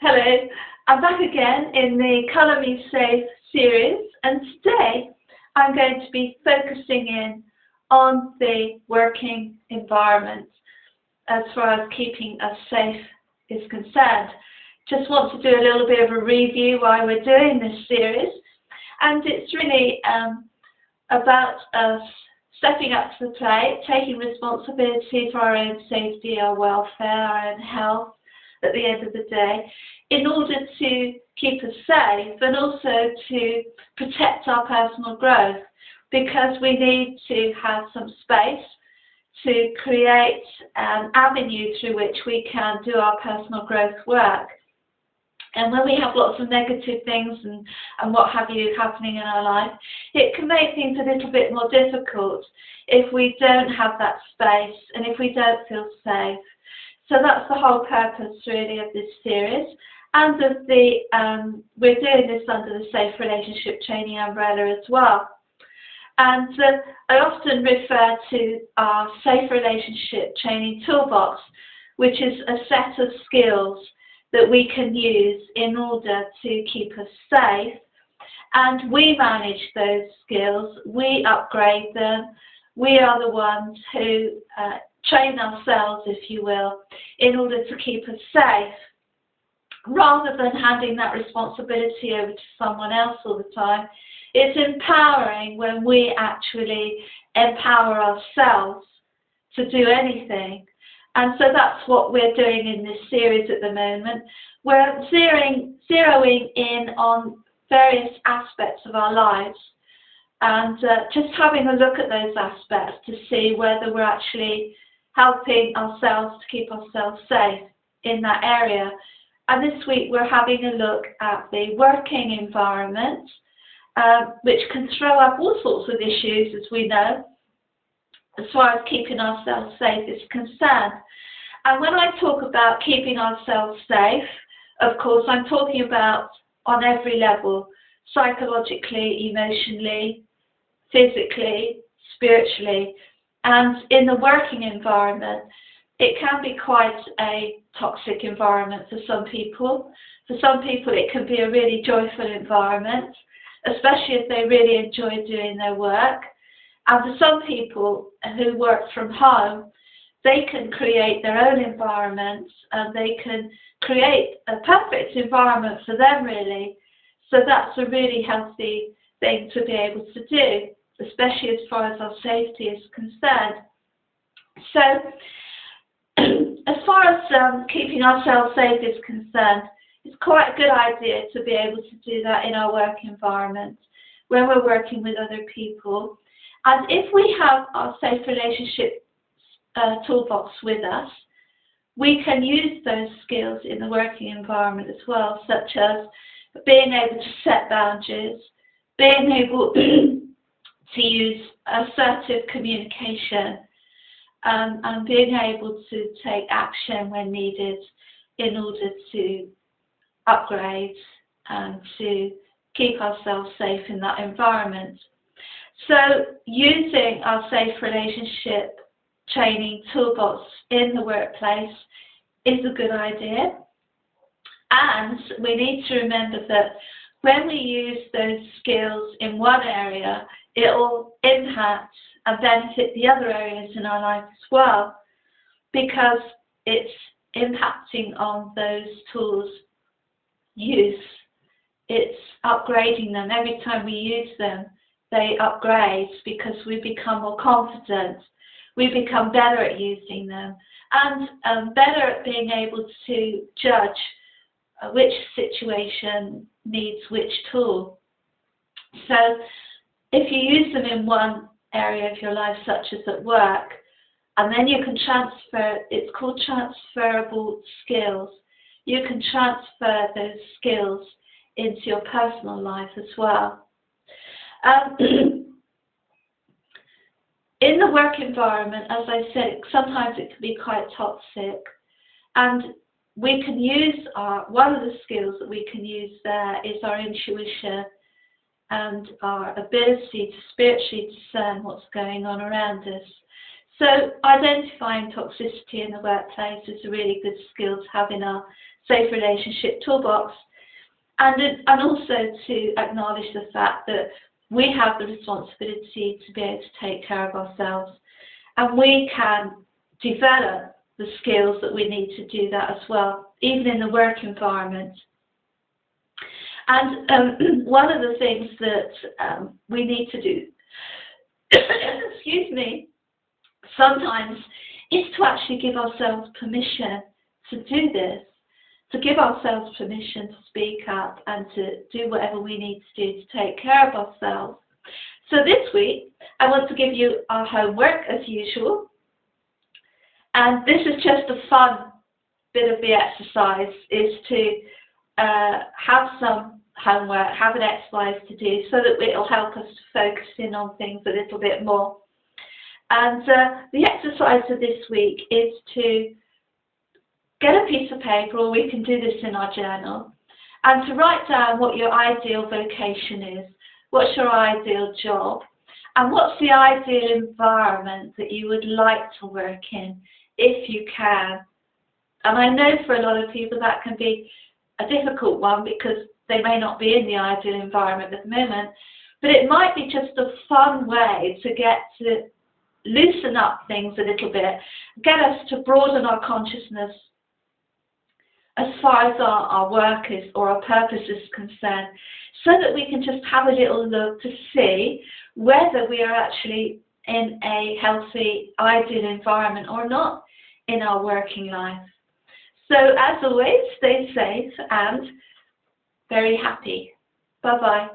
Hello, I'm back again in the Colour Me Safe series, and today I'm going to be focusing in on the working environment as far as keeping us safe is concerned. Just want to do a little bit of a review why we're doing this series, and it's really about us stepping up to the plate, taking responsibility for our own safety, our welfare, our own health at the end of the day, in order to keep us safe and also to protect our personal growth, because we need to have some space to create an avenue through which we can do our personal growth work. And when we have lots of negative things and what have you happening in our life, it can make things a little bit more difficult if we don't have that space and if we don't feel safe. So that's the whole purpose really of this series, and of the we're doing this under the Safe Relationship Training umbrella as well. And I often refer to our Safe Relationship Training Toolbox, which is a set of skills that we can use in order to keep us safe. And we manage those skills, we upgrade them, we are the ones who train ourselves, if you will, in order to keep us safe, rather than handing that responsibility over to someone else all the time. It's empowering when we actually empower ourselves to do anything. And so that's what we're doing in this series at the moment. We're zeroing in on various aspects of our lives and just having a look at those aspects to see whether we're actually helping ourselves to keep ourselves safe in that area. And this week we're having a look at the working environment, which can throw up all sorts of issues, as we know, as far as keeping ourselves safe is concerned. And when I talk about keeping ourselves safe, of course I'm talking about on every level: psychologically, emotionally, physically, spiritually. And in the working environment, it can be quite a toxic environment for some people. For some people it can be a really joyful environment, especially if they really enjoy doing their work. And for some people who work from home, they can create their own environments and they can create a perfect environment for them, really. So that's a really healthy thing to be able to do, especially as far as our safety is concerned. So as far as keeping ourselves safe is concerned, it's quite a good idea to be able to do that in our work environment when we're working with other people. And if we have our Safe Relationship Toolbox with us, we can use those skills in the working environment as well, such as being able to set boundaries, being able to use assertive communication, and being able to take action when needed in order to upgrade and to keep ourselves safe in that environment. So using our Safe Relationship Training Toolbox in the workplace is a good idea. And we need to remember that when we use those skills in one area, it will impact and benefit the other areas in our life as well, because it's impacting on those tools' use. It's upgrading them. Every time we use them, they upgrade because we become more confident. We become better at using them and better at being able to judge which situation needs which tool. So if you use them in one area of your life, such as at work, and then you can transfer, it's called transferable skills. You can transfer those skills into your personal life as well. In the work environment, as I said, sometimes it can be quite toxic, and we can use one of the skills that we can use there is our intuition and our ability to spiritually discern what's going on around us. So identifying toxicity in the workplace is a really good skill to have in our safe relationship toolbox, and also to acknowledge the fact that we have the responsibility to be able to take care of ourselves, and we can develop the skills that we need to do that as well, even in the work environment. And one of the things that we need to do, excuse me, sometimes is to actually give ourselves permission to do this, to give ourselves permission to speak up and to do whatever we need to do to take care of ourselves. So this week, I want to give you our homework as usual. And this is just a fun bit of the exercise, is to have some homework, have an exercise to do so that it will help us to focus in on things a little bit more. And the exercise of this week is to get a piece of paper, or we can do this in our journal, and to write down what your ideal vocation is, what's your ideal job, and what's the ideal environment that you would like to work in, if you can. And I know for a lot of people that can be a difficult one because they may not be in the ideal environment at the moment, but it might be just a fun way to get to loosen up things a little bit, get us to broaden our consciousness as far as our work is, or our purpose is concerned, so that we can just have a little look to see whether we are actually in a healthy, ideal environment or not in our working life. So as always, stay safe and very happy. Bye-bye.